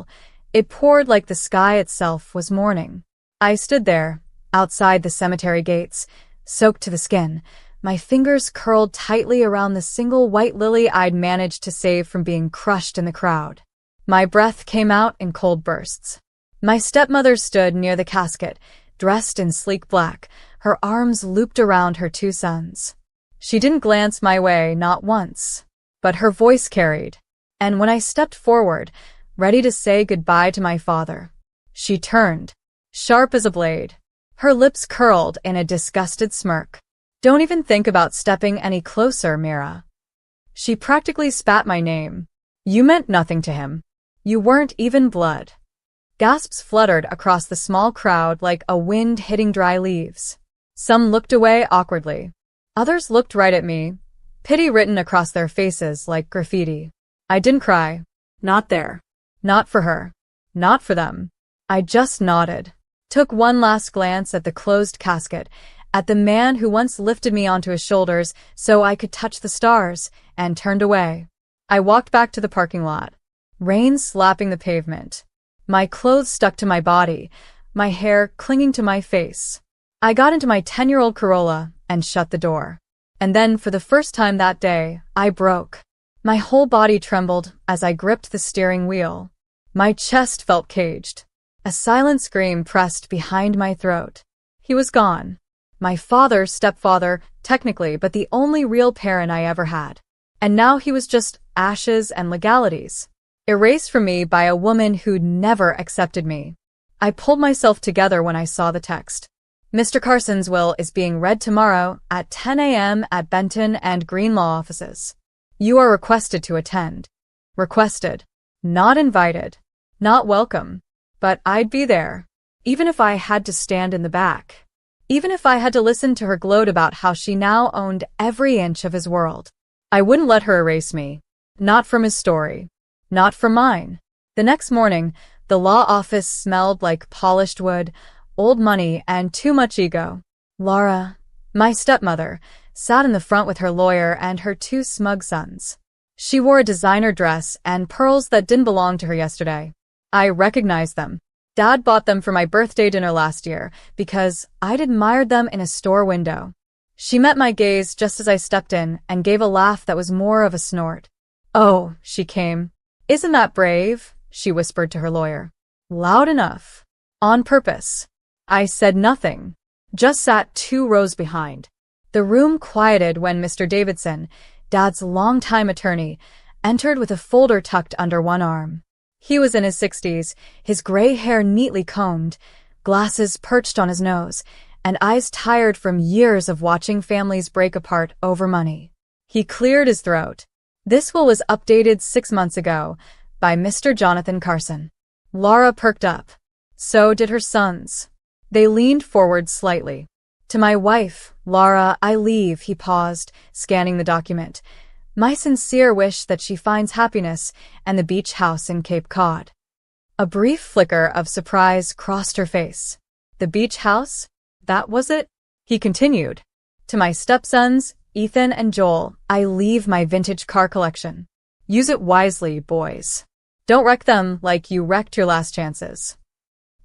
torrential. It poured like the sky itself was mourning. I stood there, outside the cemetery gates, soaked to the skin, my fingers curled tightly around the single white lily I'd managed to save from being crushed in the crowd. My breath came out in cold bursts. My stepmother stood near the casket, dressed in sleek black, her arms looped around her two sons. She didn't glance my way, not once, but her voice carried. And when I stepped forward, ready to say goodbye to my father, she turned, sharp as a blade. Her lips curled in a disgusted smirk. "Don't even think about stepping any closer, Mira." She practically spat my name. "You meant nothing to him. You weren't even blood." Gasps fluttered across the small crowd like a wind hitting dry leaves. Some looked away awkwardly. Others looked right at me, pity written across their faces like graffiti. I didn't cry. Not there. Not for her. Not for them. I just nodded. Took one last glance at the closed casket, at the man who once lifted me onto his shoulders so I could touch the stars, and turned away. I walked back to the parking lot. Rain slapping the pavement. My clothes stuck to my body, my hair clinging to my face. I got into my 10-year-old Corolla and shut the door. And then, for the first time that day, I broke. My whole body trembled as I gripped the steering wheel. My chest felt caged. A silent scream pressed behind my throat. He was gone. My father, stepfather, technically, but the only real parent I ever had. And now he was just ashes and legalities, erased from me by a woman who'd never accepted me. I pulled myself together when I saw the text. "Mr. Carson's will is being read tomorrow at 10 a.m. at Benton and Green Law offices. You are requested to attend." Requested. Not invited. Not welcome. But I'd be there. Even if I had to stand in the back. Even if I had to listen to her gloat about how she now owned every inch of his world. I wouldn't let her erase me. Not from his story. Not from mine. The next morning, the law office smelled like polished wood, old money, and too much ego. Laura, my stepmother, sat in the front with her lawyer and her two smug sons. She wore a designer dress and pearls that didn't belong to her yesterday. I recognized them. Dad bought them for my birthday dinner last year because I'd admired them in a store window. She met my gaze just as I stepped in and gave a laugh that was more of a snort. "Oh," she came. "Isn't that brave?" she whispered to her lawyer. "Loud enough. On purpose." I said nothing, just sat 2 rows behind. The room quieted when Mr. Davidson, Dad's longtime attorney, entered with a folder tucked under one arm. He was in his 60s, his gray hair neatly combed, glasses perched on his nose, and eyes tired from years of watching families break apart over money. He cleared his throat. "This will was updated 6 months ago by Mr. Jonathan Carson." Laura perked up. So did her sons. They leaned forward slightly. "To my wife, Laura, I leave," he paused, scanning the document. "My sincere wish that she finds happiness and the beach house in Cape Cod." A brief flicker of surprise crossed her face. The beach house? That was it? He continued. "To my stepsons, Ethan and Joel, I leave my vintage car collection. Use it wisely, boys. Don't wreck them like you wrecked your last chances."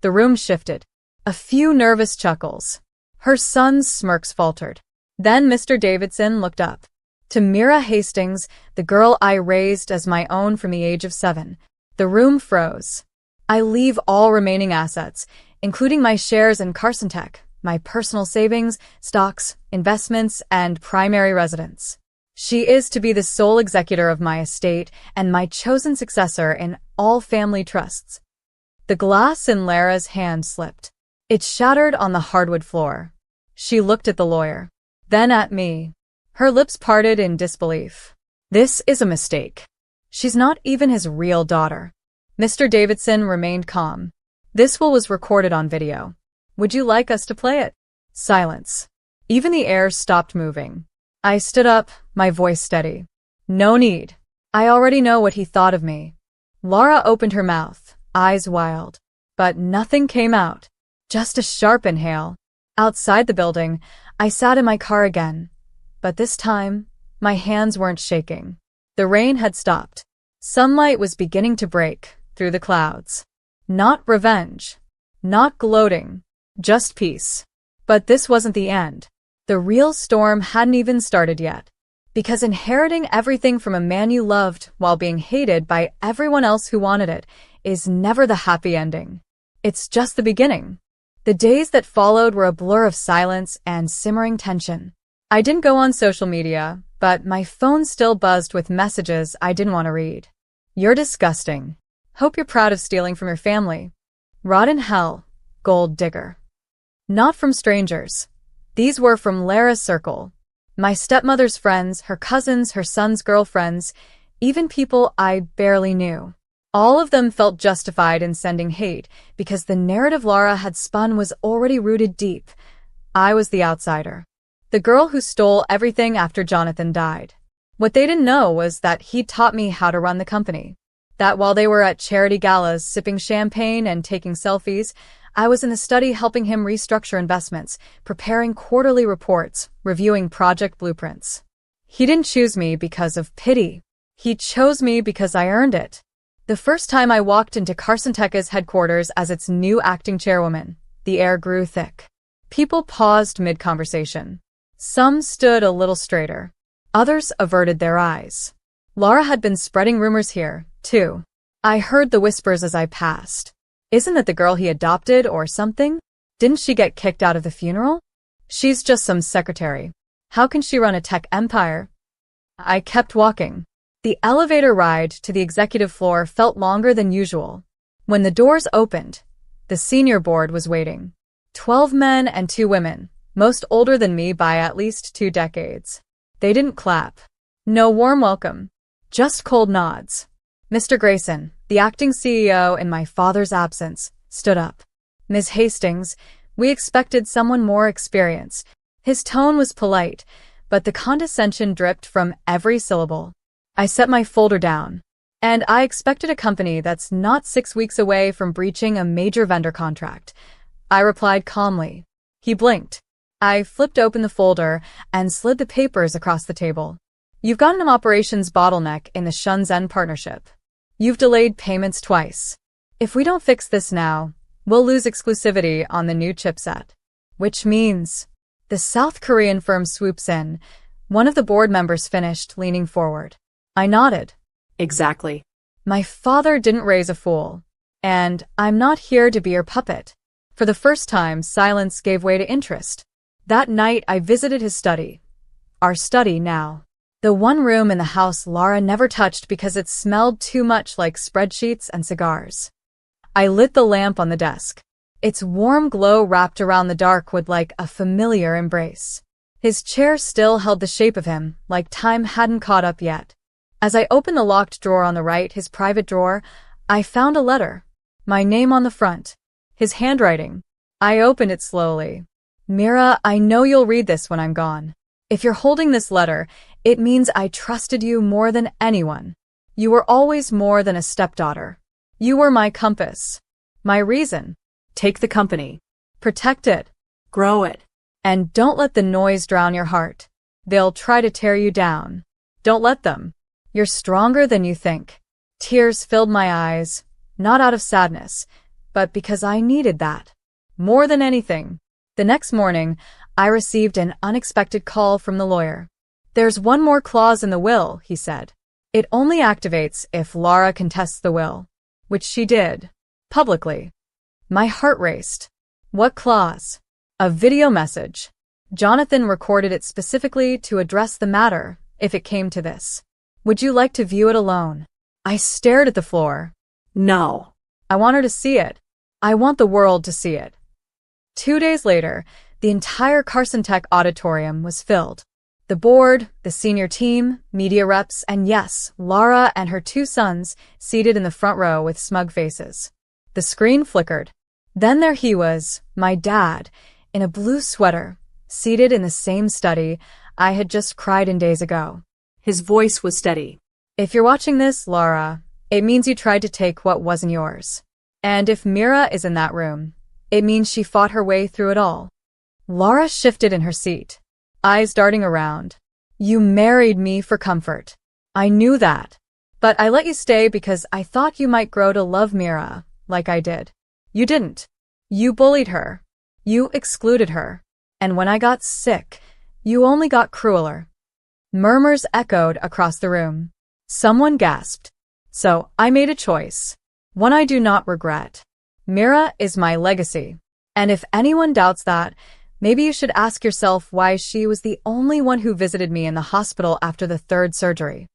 The room shifted. A few nervous chuckles. Her sons' smirks faltered. Then Mr. Davidson looked up. "To Mira Hastings, the girl I raised as my own from the age of 7. The room froze. "I leave all remaining assets, including my shares in Carson Tech, my personal savings, stocks, investments, and primary residence. She is to be the sole executor of my estate and my chosen successor in all family trusts." The glass in Lara's hand slipped. It shattered on the hardwood floor. She looked at the lawyer. Then at me. Her lips parted in disbelief. "This is a mistake. She's not even his real daughter." Mr. Davidson remained calm. "This will was recorded on video. Would you like us to play it?" Silence. Even the air stopped moving. I stood up, my voice steady. "No need. I already know what he thought of me." Laura opened her mouth, eyes wild. But nothing came out. Just a sharp inhale. Outside the building, I sat in my car again. But this time, my hands weren't shaking. The rain had stopped. Sunlight was beginning to break, through the clouds. Not revenge. Not gloating. Just peace. But this wasn't the end. The real storm hadn't even started yet. Because inheriting everything from a man you loved while being hated by everyone else who wanted it is never the happy ending. It's just the beginning. The days that followed were a blur of silence and simmering tension. I didn't go on social media, but my phone still buzzed with messages I didn't want to read. You're disgusting. Hope you're proud of stealing from your family. Rot in hell, gold digger. Not from strangers. These were from Lara's circle. My stepmother's friends, her cousins, her son's girlfriends, even people I barely knew. All of them felt justified in sending hate because the narrative Lara had spun was already rooted deep. I was the outsider. The girl who stole everything after Jonathan died. What they didn't know was that he'd taught me how to run the company. That while they were at charity galas sipping champagne and taking selfies, I was in the study helping him restructure investments, preparing quarterly reports, reviewing project blueprints. He didn't choose me because of pity. He chose me because I earned it. The first time I walked into Carson-Tech's headquarters as its new acting chairwoman, the air grew thick. People paused mid-conversation. Some stood a little straighter. Others averted their eyes. Lara had been spreading rumors here, too. I heard the whispers as I passed. Isn't that the girl he adopted or something? Didn't she get kicked out of the funeral? She's just some secretary. How can she run a tech empire? I kept walking. The elevator ride to the executive floor felt longer than usual. When the doors opened, the senior board was waiting. 12 men and 2 women, most older than me by at least 2 decades. They didn't clap. No warm welcome. Just cold nods. Mr. Grayson, the acting CEO in my father's absence, stood up. Ms. Hastings, we expected someone more experienced. His tone was polite, but the condescension dripped from every syllable. I set my folder down. And I expected a company that's not 6 weeks away from breaching a major vendor contract. I replied calmly. He blinked. I flipped open the folder and slid the papers across the table. You've got an operations bottleneck in the Shenzhen partnership. You've delayed payments twice. If we don't fix this now, we'll lose exclusivity on the new chipset. Which means the South Korean firm swoops in. One of the board members finished, leaning forward. I nodded. Exactly. My father didn't raise a fool. And I'm not here to be your puppet. For the first time, silence gave way to interest. That night, I visited his study. Our study now. The one room in the house Lara never touched because it smelled too much like spreadsheets and cigars. I lit the lamp on the desk. Its warm glow wrapped around the dark wood like a familiar embrace. His chair still held the shape of him, like time hadn't caught up yet. As I opened the locked drawer on the right, his private drawer, I found a letter. My name on the front. His handwriting. I opened it slowly. Mira, I know you'll read this when I'm gone. If you're holding this letter, it means I trusted you more than anyone. You were always more than a stepdaughter. You were my compass. My reason. Take the company. Protect it. Grow it. And don't let the noise drown your heart. They'll try to tear you down. Don't let them. You're stronger than you think. Tears filled my eyes, not out of sadness, but because I needed that. More than anything. The next morning, I received an unexpected call from the lawyer. There's one more clause in the will, he said. It only activates if Lara contests the will. Which she did. Publicly. My heart raced. What clause? A video message. Jonathan recorded it specifically to address the matter, if it came to this. Would you like to view it alone? I stared at the floor. No. I want her to see it. I want the world to see it. 2 days later, the entire Carson-Tech auditorium was filled. The board, the senior team, media reps, and yes, Lara and her 2 sons seated in the front row with smug faces. The screen flickered. Then there he was, my dad, in a blue sweater, seated in the same study I had just cried in days ago. His voice was steady. If you're watching this, Lara, it means you tried to take what wasn't yours. And if Mira is in that room, it means she fought her way through it all. Lara shifted in her seat, eyes darting around. You married me for comfort. I knew that. But I let you stay because I thought you might grow to love Mira, like I did. You didn't. You bullied her. You excluded her. And when I got sick, you only got crueler. Murmurs echoed across the room. Someone gasped. So I made a choice. One I do not regret. Mira is my legacy. And if anyone doubts that, maybe you should ask yourself why she was the only one who visited me in the hospital after the third surgery.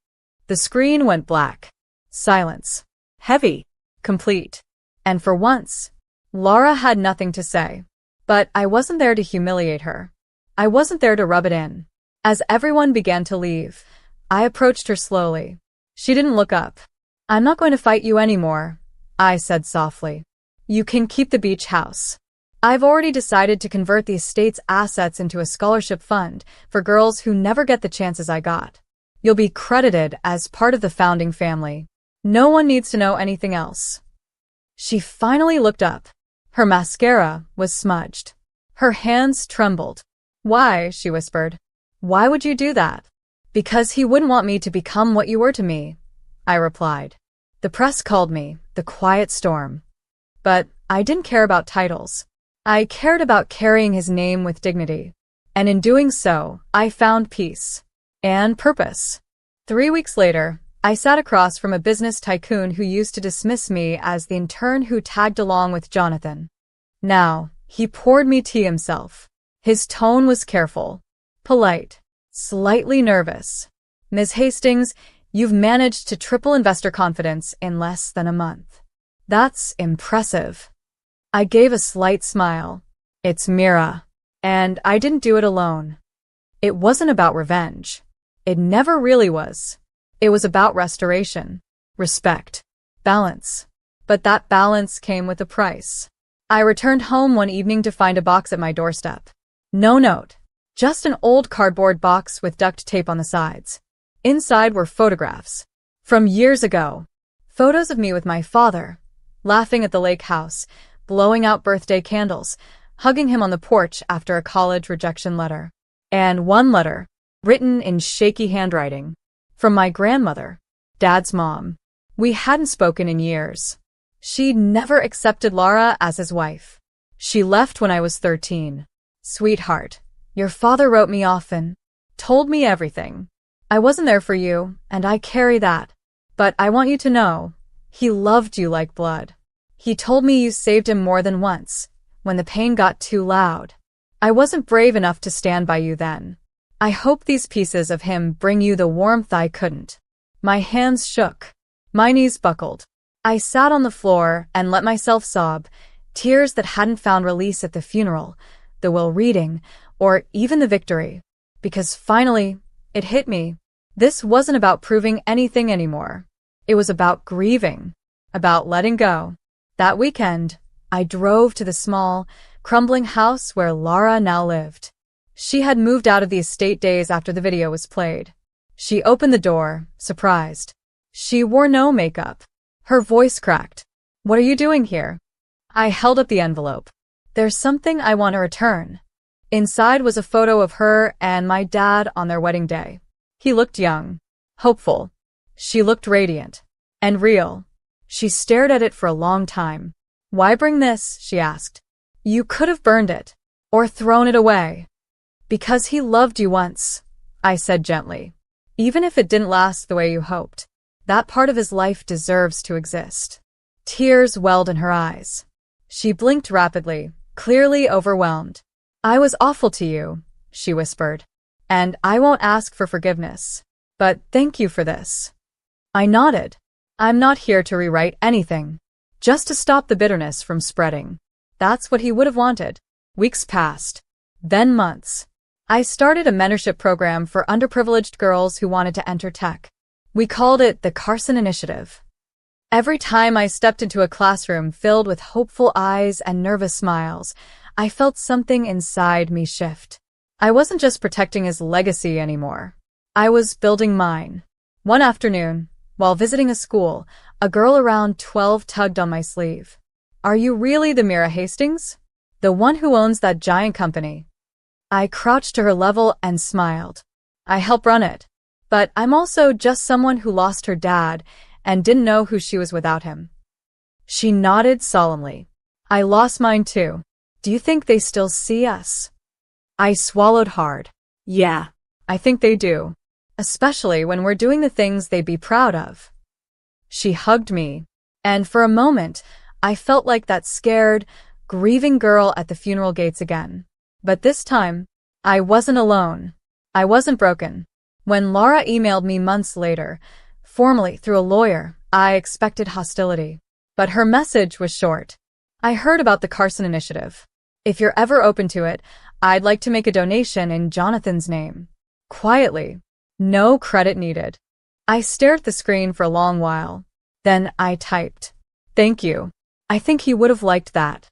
The screen went black. Silence. Heavy. Complete. And for once, Laura had nothing to say. But I wasn't there to humiliate her. I wasn't there to rub it in. As everyone began to leave, I approached her slowly. She didn't look up. I'm not going to fight you anymore, I said softly. You can keep the beach house. I've already decided to convert the estate's assets into a scholarship fund for girls who never get the chances I got. You'll be credited as part of the founding family. No one needs to know anything else. She finally looked up. Her mascara was smudged. Her hands trembled. Why? She whispered. Why would you do that? Because he wouldn't want me to become what you were to me, I replied. The press called me the quiet storm. But I didn't care about titles. I cared about carrying his name with dignity. And in doing so, I found peace. And purpose. 3 weeks later, I sat across from a business tycoon who used to dismiss me as the intern who tagged along with Jonathan. Now, he poured me tea himself. His tone was careful, polite, slightly nervous. Ms. Hastings, you've managed to triple investor confidence in less than a month. That's impressive. I gave a slight smile. It's Mira. And I didn't do it alone. It wasn't about revenge. It never really was. It was about restoration, respect, balance. But that balance came with a price. I returned home one evening to find a box at my doorstep. No note. Just an old cardboard box with duct tape on the sides. Inside were photographs. From years ago. Photos of me with my father, laughing at the lake house, blowing out birthday candles, hugging him on the porch after a college rejection letter. And one letter, written in shaky handwriting, from my grandmother, Dad's mom. We hadn't spoken in years. She'd never accepted Laura as his wife. She left when I was 13. Sweetheart, your father wrote me often, told me everything. I wasn't there for you, and I carry that. But I want you to know, he loved you like blood. He told me you saved him more than once, when the pain got too loud. I wasn't brave enough to stand by you then. I hope these pieces of him bring you the warmth I couldn't. My hands shook. My knees buckled. I sat on the floor and let myself sob, tears that hadn't found release at the funeral, the will reading, or even the victory. Because finally, it hit me. This wasn't about proving anything anymore. It was about grieving, about letting go. That weekend, I drove to the small, crumbling house where Laura now lived. She had moved out of the estate days after the video was played. She opened the door, surprised. She wore no makeup. Her voice cracked. What are you doing here? I held up the envelope. There's something I want to return. Inside was a photo of her and my dad on their wedding day. He looked young, hopeful. She looked radiant and real. She stared at it for a long time. Why bring this? She asked. You could have burned it or thrown it away. Because he loved you once, I said gently. Even if it didn't last the way you hoped, that part of his life deserves to exist. Tears welled in her eyes. She blinked rapidly, clearly overwhelmed. I was awful to you, she whispered. And I won't ask for forgiveness. But thank you for this. I nodded. I'm not here to rewrite anything. Just to stop the bitterness from spreading. That's what he would have wanted. Weeks passed. Then months. I started a mentorship program for underprivileged girls who wanted to enter tech. We called it the Carson Initiative. Every time I stepped into a classroom filled with hopeful eyes and nervous smiles, I felt something inside me shift. I wasn't just protecting his legacy anymore. I was building mine. One afternoon, while visiting a school, a girl around 12 tugged on my sleeve. Are you really the Mira Hastings? The one who owns that giant company? I crouched to her level and smiled. I help run it. But I'm also just someone who lost her dad and didn't know who she was without him. She nodded solemnly. I lost mine too. Do you think they still see us? I swallowed hard. Yeah. I think they do. Especially when we're doing the things they'd be proud of. She hugged me, and for a moment, I felt like that scared, grieving girl at the funeral gates again. But this time, I wasn't alone. I wasn't broken. When Laura emailed me months later, formally through a lawyer, I expected hostility. But her message was short. I heard about the Carson Initiative. If you're ever open to it, I'd like to make a donation in Jonathan's name. Quietly. No credit needed. I stared at the screen for a long while. Then I typed. Thank you. I think he would have liked that.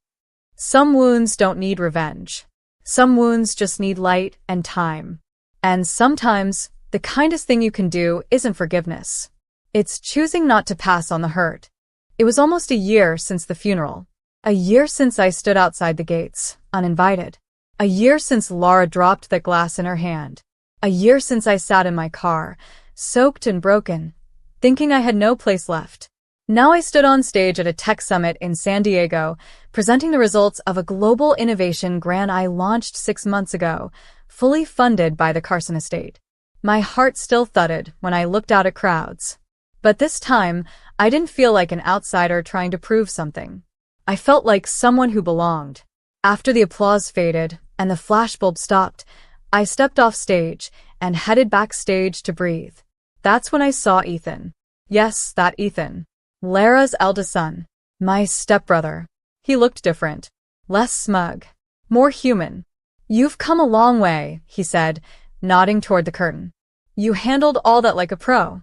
Some wounds don't need revenge. Some wounds just need light and time. And sometimes, the kindest thing you can do isn't forgiveness. It's choosing not to pass on the hurt. It was almost a year since the funeral. A year since I stood outside the gates, uninvited. A year since Laura dropped that glass in her hand. A year since I sat in my car, soaked and broken, thinking I had no place left. Now I stood on stage at a tech summit in San Diego, presenting the results of a global innovation grant I launched 6 months ago, fully funded by the Carson estate. My heart still thudded when I looked out at crowds. But this time, I didn't feel like an outsider trying to prove something. I felt like someone who belonged. After the applause faded and the flashbulb stopped, I stepped off stage and headed backstage to breathe. That's when I saw Ethan. Yes, that Ethan. Lara's eldest son. My stepbrother. He looked different. Less smug. More human. You've come a long way, he said, nodding toward the curtain. You handled all that like a pro.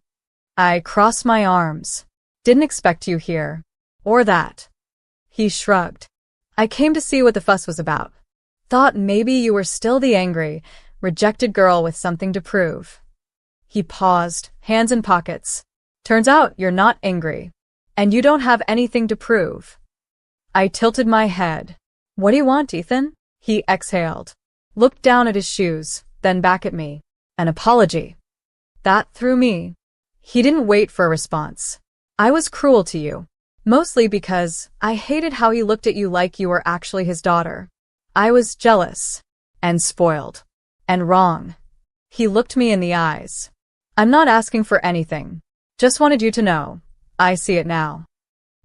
I crossed my arms. Didn't expect you here. Or that. He shrugged. I came to see what the fuss was about. Thought maybe you were still the angry, rejected girl with something to prove. He paused, hands in pockets. Turns out you're not angry. And you don't have anything to prove. I tilted my head. What do you want, Ethan? He exhaled. Looked down at his shoes, then back at me. An apology. That threw me. He didn't wait for a response. I was cruel to you. Mostly because I hated how he looked at you like you were actually his daughter. I was jealous. And spoiled. And wrong. He looked me in the eyes. I'm not asking for anything. Just wanted you to know. I see it now.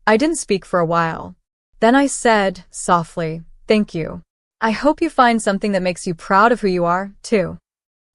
I didn't speak for a while. Then I said, softly, thank you. I hope you find something that makes you proud of who you are, too.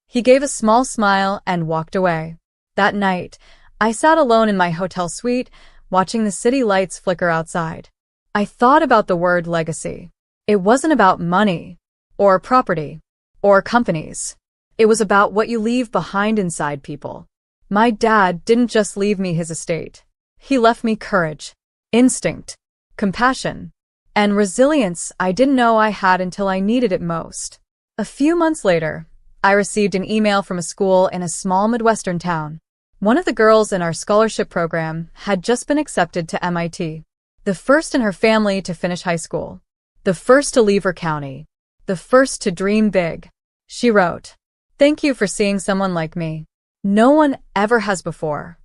He gave a small smile and walked away. That night, I sat alone in my hotel suite, watching the city lights flicker outside. I thought about the word legacy. It wasn't about money, or property, or companies. It was about what you leave behind inside people. My dad didn't just leave me his estate. He left me courage, instinct, compassion, and resilience I didn't know I had until I needed it most. A few months later, I received an email from a school in a small Midwestern town. One of the girls in our scholarship program had just been accepted to MIT, the first in her family to finish high school, the first to leave her county, the first to dream big. She wrote, "Thank you for seeing someone like me. No one ever has before."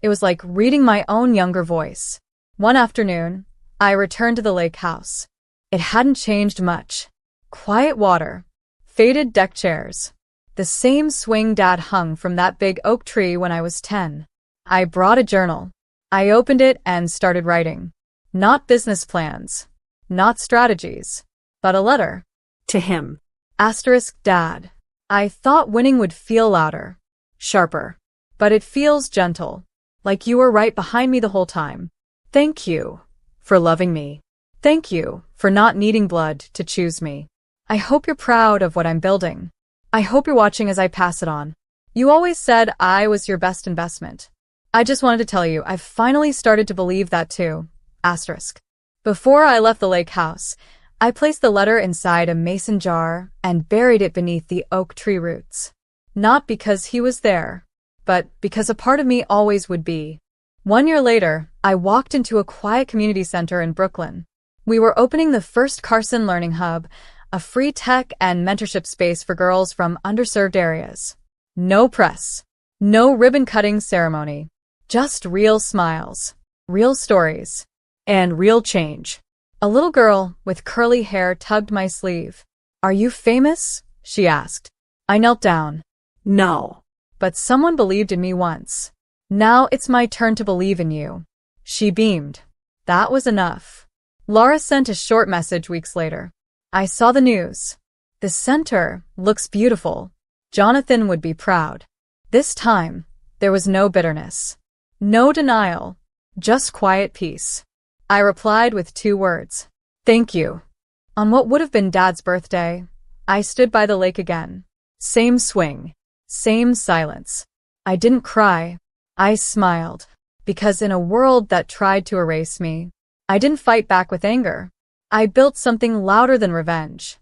It was like reading my own younger voice. One afternoon, I returned to the lake house. It hadn't changed much. Quiet water, faded deck chairs, the same swing Dad hung from that big oak tree when I was 10. I brought a journal. I opened it and started writing. Not business plans, not strategies, but a letter. To him. Asterisk Dad. I thought winning would feel louder, sharper, but it feels gentle, like you were right behind me the whole time. Thank you for loving me. Thank you for not needing blood to choose me. I hope you're proud of what I'm building. I hope you're watching as I pass it on. You always said I was your best investment. I just wanted to tell you I've finally started to believe that too. Asterisk. Before I left the lake house, I placed the letter inside a mason jar and buried it beneath the oak tree roots. Not because he was there, but because a part of me always would be. 1 year later, I walked into a quiet community center in Brooklyn. We were opening the first Carson Learning Hub, a free tech and mentorship space for girls from underserved areas. No press. No ribbon-cutting ceremony. Just real smiles, real stories, And real change. A little girl with curly hair tugged my sleeve. "Are you famous?" she asked. I knelt down. No. "But someone believed in me once. Now it's my turn to believe in you." She beamed. That was enough. Laura sent a short message weeks later. I saw the news. "The center looks beautiful. Jonathan would be proud." This time, there was no bitterness. No denial. Just quiet peace. I replied with 2 words. "Thank you." On what would have been Dad's birthday, I stood by the lake again. Same swing. Same silence. I didn't cry. I smiled. Because in a world that tried to erase me, I didn't fight back with anger. I built something louder than revenge.